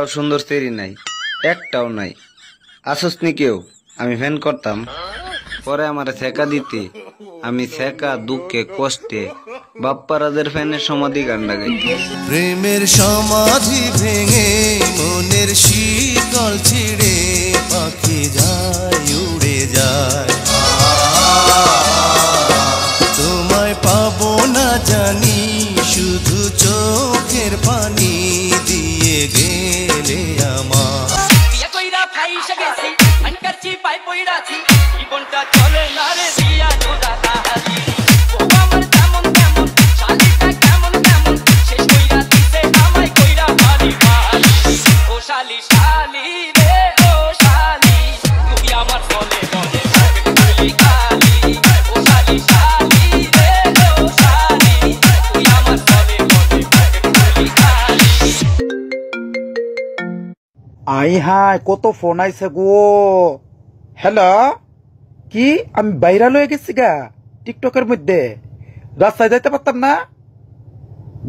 একটাও সুন্দর চেরি নাই, একটাও নাই। আসস নি কেউ? আমি ফ্যান করতাম, পরে আমার ছেকা দিতে আমি ছেকা দুঃখে কষ্টে বাপ্পারাজের ফ্যানের সমাধি গান্ডা গাই। প্রেমের সমাধি ভেঙে মনের শীতল ছিড়ে পাখি যায় উড়ে যায়। তোমায় পাবো না জানি, শুধু চোখের পানি দিয়ে গেলে আমার। চলে না রে দিয়া তোরা তাহারি, ও আমার তেমন তেমন শালিটা কেমন কেমন শেষ কইরা দিতে আমায় কইরা ভারি ভারি। ও শালি শালি রে ও শালি, তুই আমার বলে বলে খালি খালি। ও শালি শালি রে ও শালি, তুই আমার বলে বলে খালি খালি। আই হাই, কত ফোন আইছে গো। হ্যালো, কি আমি ভাইরাল হয়ে গেছি গা টিকটকের মধ্যে? রাস্তায় যাইতে পারতাম না,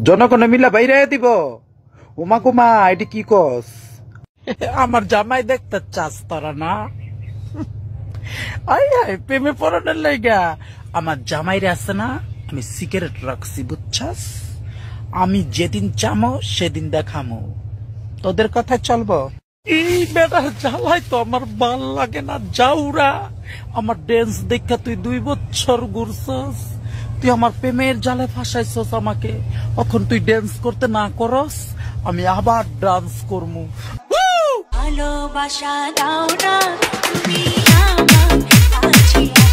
জনগণে মিলা বাইরে দিব। উমা কুমা, এটি কি কস? আমার জামাই দেখতে চাস তারা না? আই হাই, প্রেমে পড়ানোর লাইগা আমার জামাইরে আছে না, আমি সিগারেট রাখছি বুঝছাস। আমি যেদিন চামো সেদিন দেখামো, তোদের কথা চলবো। এই বেটার জ্বালাই তো আমার ভাল লাগে না। যাওরা আমার ড্যান্স দেখা তুই 2 বছর ঘুরছস, তুই আমার প্রেমের জালে ফাঁসাইছস আমাকে। এখন তুই ড্যান্স করতে না করস, আমি আবার ডান্স করমু। ভালোবাসা দাও না তুমি আমার কাছে।